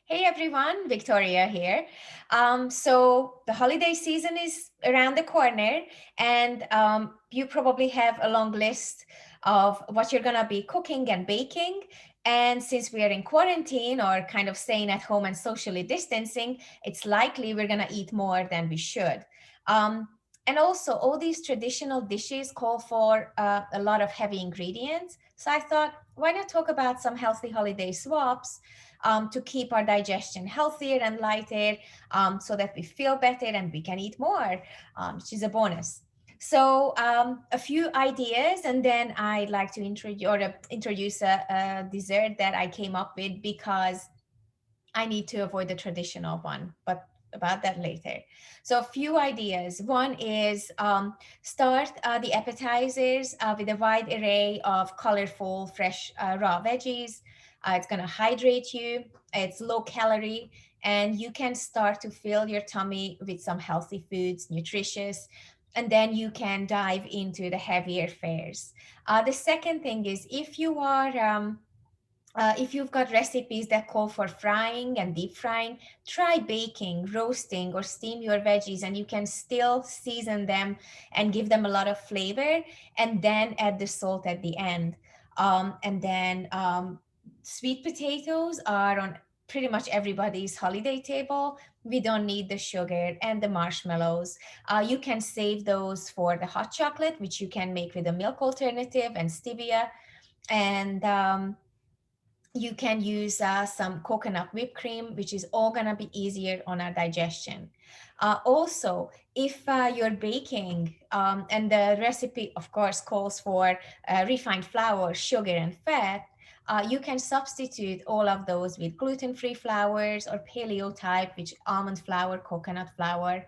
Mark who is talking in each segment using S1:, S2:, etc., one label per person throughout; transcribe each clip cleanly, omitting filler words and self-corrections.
S1: Hey everyone, Victoria here. So the holiday season is around the corner, and you probably have a long list of what you're gonna be cooking and baking. And since we are in quarantine or kind of staying at home and socially distancing, it's likely we're gonna eat more than we should. Um, and also, all these traditional dishes call for a lot of heavy ingredients. So I thought, why not talk about some healthy holiday swaps to keep our digestion healthier and lighter so that we feel better and we can eat more, which is a bonus. So a few ideas, and then I'd like to introduce a dessert that I came up with because I need to avoid the traditional one, but about that later. So a few ideas. One is start the appetizers with a wide array of colorful, fresh, raw veggies. It's going to hydrate you. It's low calorie, and you can start to fill your tummy with some healthy foods, nutritious, and then you can dive into the heavier fares. The second thing is if you've got recipes that call for frying and deep frying, try baking, roasting, or steam your veggies, and you can still season them and give them a lot of flavor, and then add the salt at the end. And then sweet potatoes are on pretty much everybody's holiday table. We don't need the sugar and the marshmallows. You can save those for the hot chocolate, which you can make with a milk alternative and stevia. And you can use some coconut whipped cream, which is all going to be easier on our digestion. Also, if you're baking and the recipe, of course, calls for refined flour, sugar, and fat, you can substitute all of those with gluten-free flours or paleo type, which almond flour, coconut flour.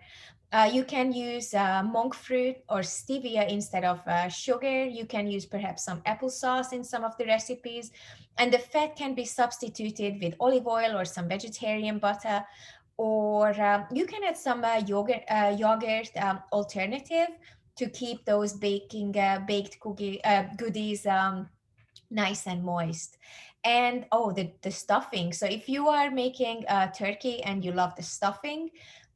S1: You can use monk fruit or stevia instead of sugar. You can use perhaps some applesauce in some of the recipes. And the fat can be substituted with olive oil or some vegetarian butter. Or you can add some yogurt alternative to keep those baked goodies nice and moist. And oh, the stuffing. So if you are making turkey and you love the stuffing,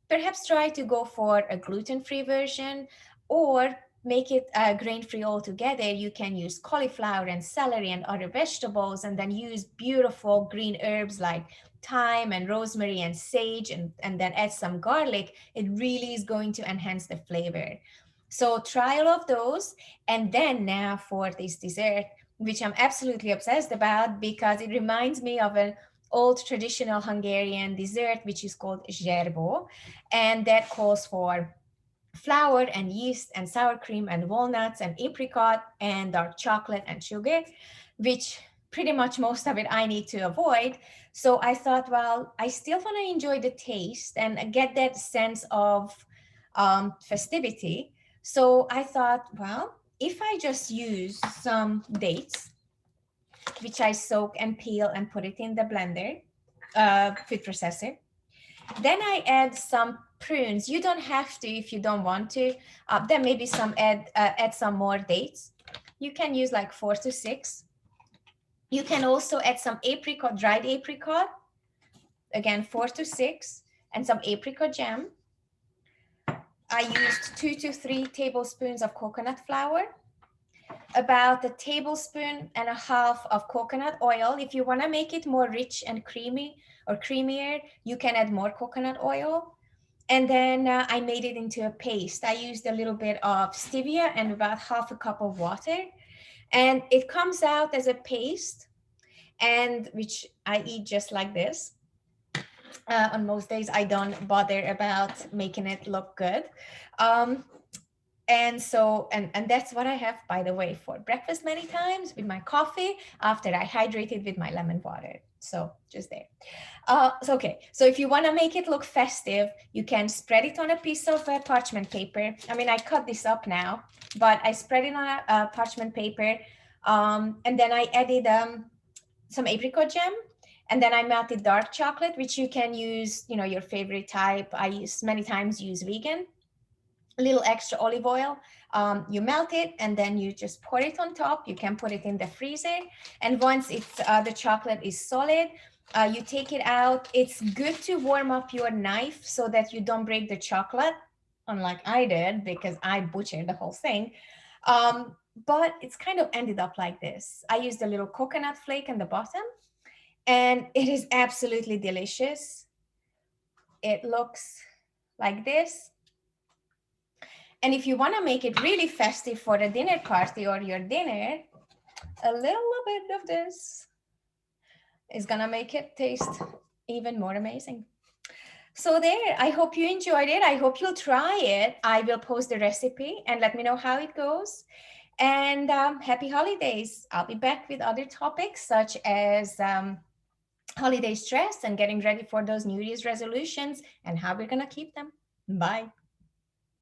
S1: perhaps try to go for a gluten-free version or make it grain-free altogether. You can use cauliflower and celery and other vegetables, and then use beautiful green herbs like thyme and rosemary and sage, and then add some garlic. It really is going to enhance the flavor. So try all of those. And then now for this dessert, which I'm absolutely obsessed about because it reminds me of an old traditional Hungarian dessert, which is called Zserbo, and that calls for flour and yeast and sour cream and walnuts and apricot and dark chocolate and sugar, which pretty much most of it I need to avoid. So I thought, well, I still want to enjoy the taste and get that sense of festivity. So I thought, well, if I just use some dates, which I soak and peel and put it in the blender, food processor, then I add some prunes. You don't have to if you don't want to. Then maybe add some more dates. You can use like 4 to 6. You can also add some apricot, dried apricot. Again, 4 to 6, and some apricot jam. I used 2 to 3 tablespoons of coconut flour, about a tablespoon and a half of coconut oil. If you want to make it more rich and creamy or creamier, you can add more coconut oil. And then I made it into a paste. I used a little bit of stevia and about half a cup of water. And it comes out as a paste, and which I eat just like this. On most days, I don't bother about making it look good. Um, and that's what I have, by the way, for breakfast many times with my coffee after I hydrate it with my lemon water. So just there. So if you want to make it look festive, you can spread it on a piece of parchment paper. I mean, I cut this up now, but I spread it on a parchment paper. And then I added some apricot jam. And then I melted dark chocolate, which you can use, your favorite type. I many times use vegan. A little extra olive oil. You melt it and then you just pour it on top. You can put it in the freezer. And once the chocolate is solid, You take it out. It's good to warm up your knife so that you don't break the chocolate, unlike I did because I butchered the whole thing. But it's kind of ended up like this. I used a little coconut flake in the bottom, and it is absolutely delicious. It looks like this. And if you want to make it really festive for a dinner party or your dinner, a little bit of this is gonna make it taste even more amazing. So there, I hope you enjoyed it. I hope you'll try it. I will post the recipe and let me know how it goes. And happy holidays. I'll be back with other topics such as holiday stress and getting ready for those New Year's resolutions and how we're gonna keep them. Bye.